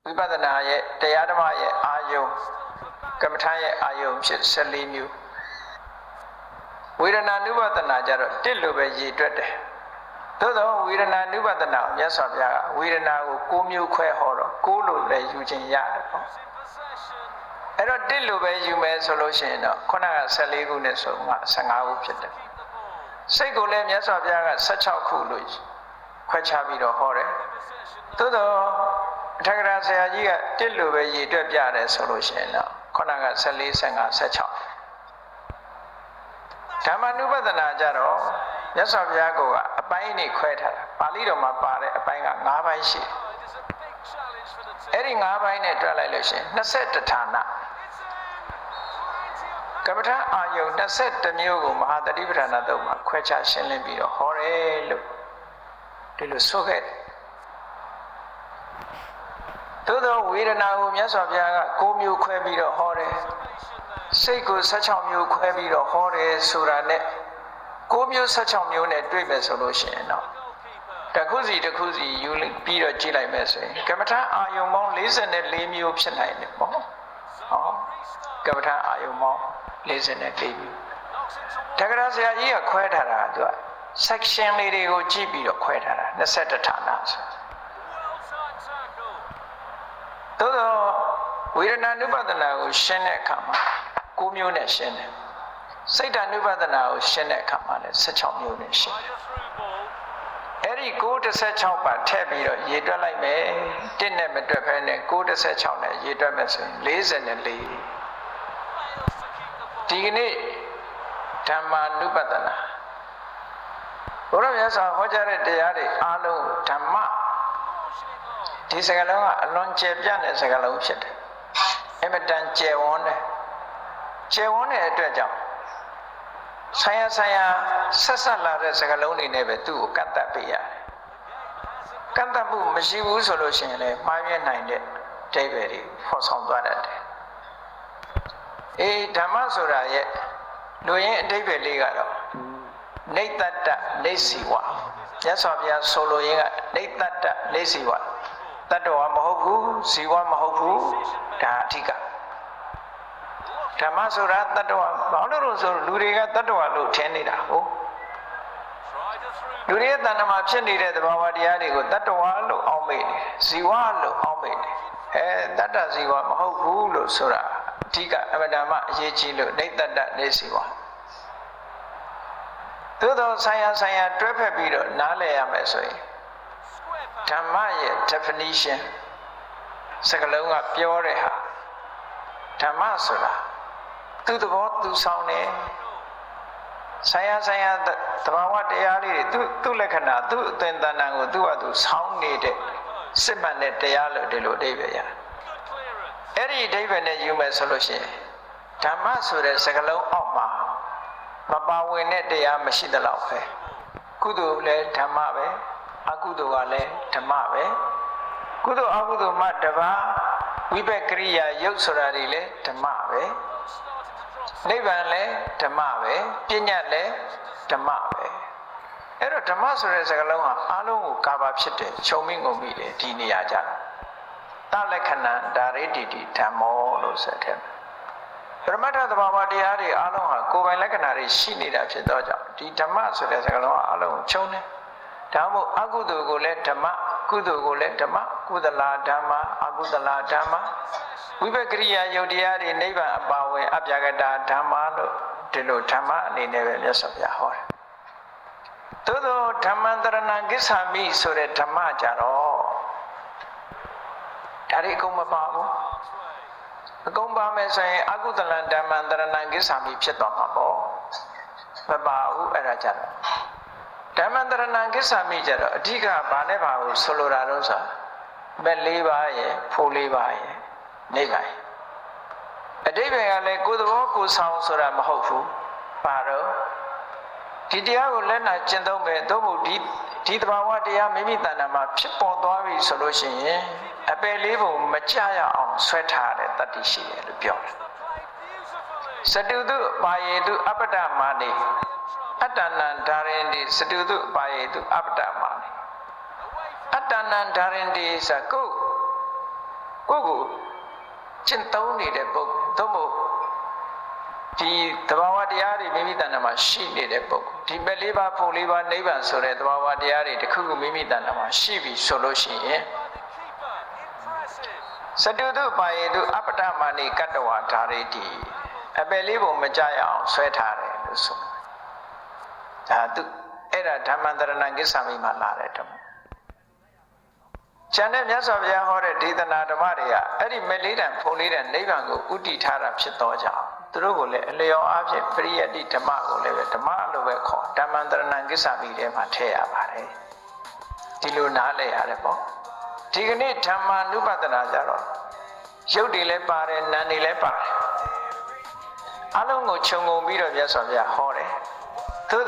ဝိပဿနာရဲ့တရားဓမ္မရဲ့အာယုံကမ္မထာရဲ့အာယုံဖြစ်14မျိုးဝေဒနာနုပဒနာကြတော့တစ်လိုပဲရည်တွက်တယ်သို့သောဝေဒနာနုပဒနာမြတ်စွာဘုရားကဝေဒနာကို9မျိုးခွဲဟောတော့9လို့လည်းယူခြင်းရတယ်ပေါ့အဲ့တော့တစ်လိုပဲယူမယ်ဆိုလို့ရှိရင်တော့ခုနက14ခုနဲ့ဆိုမှ15ခုဖြစ်တယ်စိတ်ကိုလည်းမြတ်စွာဘုရားက16ခုလို့ခွဲခြားပြီးတော့ဟောတယ်သို့သောအထက်ကရာဆရာကြီးကတစ်လိုပဲရည်တွက်ပြတယ်ဆိုလို့ရှိရင်တော့ခုနက14 15 16ဓမ္မနုပဒနာကြတော့မြတ်စွာဘုရားကအပိုင်းနဲ့ခွဲထားတာပါဠိတော်မှာပါတဲ့အပိုင်းက5ပိုင်းရှိတယ်အဲ့ဒီ5ပိုင်းနဲ့တွက်လိုက်လို့ရှိရင်21ဌာနကမ္မထာအာယုံ21မျိုးကိုမဟာတတိပဋ္ဌာန်သုံးမှာခွဲခြားရှင်းလင်းပြီးတော့ဟောတယ်လို့ဒီလိုဆိုခဲ့တယ်သို့သောဝေဒနာကိုမြတ်စွာဘုရားက9မျိုးခွဲပြီးတော့ဟောတယ်စိတ်ကို16မျိုးခွဲပြီးတော့ဟောတယ်ဆိုတာနဲ့9မျိုး16မျိုးနဲ့တွေ့မယ်ဆိုလို့ရှိရင်တော့တစ်ခုစီတစ်ခုစီယူပြီးတော့ကြည့်လိုက်မယ်ဆိုရင်ကမ္မထာအာယုံပေါင်း44မျိုးဖြစ်နိုင်တယ်ပေါ့ဟောကမ္မထာအာယုံပေါင်း44မျိုးတက္ကရာဆရာကြီးကခွဲထားတာသူက section လေးတွေကိုကြည့်ပြီးတော့ခွဲထားတာ21ဌာနဆိုသို့သောဝေဒနာနုပဒနာကိုရှင်းတဲ့အခါမှာ9မျိုးနဲ့ရှင်းတယ်စိတ်ဓာနုပဒနာကိုရှင်းတဲ့အခါမှာလည်း16မျိုးနဲ့ရှင်းတယ်အဲ့ဒီ916ပါထည့်ပြီးတော့ရေတွက်လိုက်မယ်1နဲ့မတွက်ဘဲနဲ့916နဲ့ရေတွက်မယ်ဆိုရင်44ဒီကနေ့ဓမ္မာနုပဒနာဘုရားမြတ်စွာဟောကြားတဲ့တရားတွေအားလုံးဓမ္မဒီစကားလုံးကအလွန်ကျယ်ပြန့်တဲ့စကားလုံးဖြစ်တယ်အမတန်ကျယ်ဝန်းတဲ့အတွက်ကြောင့်ဆိုင်ရာဆက်ဆက်လာတဲ့စကားလုံးတွေနဲ့ပဲသူ့ကိုကန့်သတ်ပေးရတယ်ကန့်သတ်မှုမရှိဘူးဆိုလို့ရှိရင်လည်းမှားယွင်းနိုင်တဲ့အဓိပ္ပာယ်တွေဖော်ဆောင်သွားတတ်တယ်ဓမ္မဆိုတာရဲ့လူရင်းအဓိပ္ပာယ်လေးကတော့နေတ္တနေစီဝမြတ်စွာဘုရားဆိုလိုရင်းကနေတ္တနေစီဝတတ္တဝါမဟုတ်ဘူးဇီဝမဟုတ်ဘူးဒါအဓိကဓမ္မဆိုတာတတ္တဝါဘာလို့ဆိုလူတွေကတတ္တဝါလို့ထင်နေတာဟုတ်လူတွေရဲ့တဏ္ဍာမှာဖြစ်နေတဲ့သဘာဝတရားတွေကိုတတ္တဝါလို့အောက်မေ့တယ်ဇီဝလို့အောက်မေ့တယ်တတ္တဇီဝမဟုတ်ဘူးလို့ဆိုတာအဓိကအမတ္တမအရေးကြီးလို့နေတ္တနေဇီဝသို့သောဆိုင်ရာတွဲဖက်ပြီးတော့နားလည်ရမယ်ဆိုရင်ဓမ္မရဲ့ definition စကားလုံးကပြောတဲ့ဟာဓမ္မဆိုတာသူ့သဘောသူဆောင်တယ်ဆိုင်ရာသဘာဝတရားလေးတွေသူ့လက္ခဏာသူ့အသင်္တန်ကိုသူ့ဟာသူဆောင်နေတဲ့စစ်မှန်တဲ့တရားလို့ဒီလိုအဓိပ္ပာယ်ရတယ်အဲ့ဒီအဓိပ္ပာယ်နဲ့ယူမယ်ဆိုလို့ရှိရင်ဓမ္မဆိုတဲ့စကားလုံးအောက်မှာမပါဝင်တဲ့တရားမရှိသလောက်ပဲကုသိုလ်လည်းဓမ္မပဲအကုသိုလ်ကလည်းဓမ္မပဲကုသိုလ်အကုသိုလ်မှတပါးဝိပက်ကရိယာယုတ်ဆိုတာတွေလည်းဓမ္မပဲနိဗ္ဗာန်လည်းဓမ္မပဲပညာလည်းဓမ္မပဲအဲ့တော့ဓမ္မဆိုတဲ့စကားလုံးဟာအားလုံးကိုကာဗာဖြစ်တယ်ခြုံမိငုံမိတယ်ဒီနေရာကြတာတလက္ခဏာဒါရိတိတိဓမ္မောလို့ဆိုတဲ့ပရမတ္ထသဘာဝတရားတွေအားလုံးဟာကိုယ်ပိုင်လက္ခဏာတွေရှိနေတာဖြစ်သောကြောင့်ဒီဓမ္မဆိုတဲ့စကားလုံးအားလုံးကိုခြုံတယ်ဒါမှမဟုတ်အကုသိုလ်ကိုလည်းဓမ္မကုသိုလ်ကိုလည်းဓမ္မကုသလာဓမ္မအကုသလာဓမ္မဝိပက်ကရိယာယုတ်တရားတွေနိဗ္ဗာန်အပါဝင်အပြာကတာဓမ္မလို့ဒီလိုဓမ္မအနေနဲ့ပဲမြတ်စွာဘုရားဟောတယ်သို့သောဓမ္မန္တရဏံကိစ္ဆာမိဆိုတဲ့ဓမ္မကြတော့ဒါတွေအကုန်မပါဘူးအကုန်ပါမယ်ဆိုရင်အကုသလံဓမ္မန္တရဏံကိစ္ဆာမိဖြစ်သွားမှာပေါ့မပါဘူးအဲ့ဒါကြတော့ဓမ္မန္တရဏံကိစ္ဆာမိကြတော့အဓိကဘာနဲ့ပါလို့ဆိုလိုတာတော့ဆိုမဲ့၄ပါးရဲ့ဖို့၄ပါးရဲ့နိဗ္ဗာန်အဓိပ္ပာယ်ကလည်းကိုယ်သဘောကိုယ်ဆောင်ဆိုတာမဟုတ်ဘူးပါတော့ဒီတရားကိုလက်နာကျင့်သုံးမယ်သို့မဟုတ်ဒီသဘာဝတရားမိမိတဏ္ဍာမှာဖြစ်ပေါ်သွားပြီဆိုလို့ရှိရင်အပယ်လေးပုံမကြရအောင်ဆွဲထားတဲ့တတ္တိရှိတယ်လို့ပြောတယ်စတုတုပါယေတုအပ္ပတ္တမာနိအတ္တနံဓာရင်တိစတုတုပါယေတုအပ္ပတ္တမာနိအတ္တနံဓာရင်တိဆိုကု ကိုယ့်ကိုကျင့်သုံးနေတဲ့ပုဂ္ဂိုလ်သို့မဟုတ်ဒီသဘာဝတရားတွေမိမိတဏ္ဍာမှာရှိနေတဲ့ပုဂ္ဂိုလ်ဒီပဲလေးပါးဖို့လေးပါးနိဗ္ဗာန်ဆိုတဲ့သဘာဝတရားတွေတစ်ခုခုမိမိတဏ္ဍာမှာရှိပြီဆိုလို့ရှိရင်စတုတုပါယေတုအပ္ပတမဏိကတ္တဝါဓာရိတိအပယ်လေးပုံမကြရအောင်ဆွဲထားတယ်လို့ဆိုဒါသူအဲ့ဒါဓမ္မန္တရဏကိစ္ဆာမိမှာလာတဲ့ဓမ္မကျန်တဲ့မြတ်စွာဘုရားဟောတဲ့ဒေသနာဓမ္မတွေကအဲ့ဒီမဲ့လေးတန်ဖုံလေးတန်နိဗ္ဗာန်ကိုဥတည်ထားတာဖြစ်တော့ကြောင်းသူတို့ကိုလည်းအလျော်အားဖြင့်ပရိယတ္တိဓမ္မကိုလည်းပဲဓမ္မလိုပဲခေါ်ဓမ္မန္တရဏကိစ္ဆာမိထဲမှာထည့်ရပါတယ်ဒီလိုနားလည်ရတယ်ပေါ့ဒီကနေ့ဓမ္မာနုပဒနာကြတော့ရုပ်တွေလည်းပါတယ်နာမ်တွေလည်းပါတယ်အလုံးကိုခြုံငုံပြီးတော့မြတ်စွာဘုရားဟောတယ်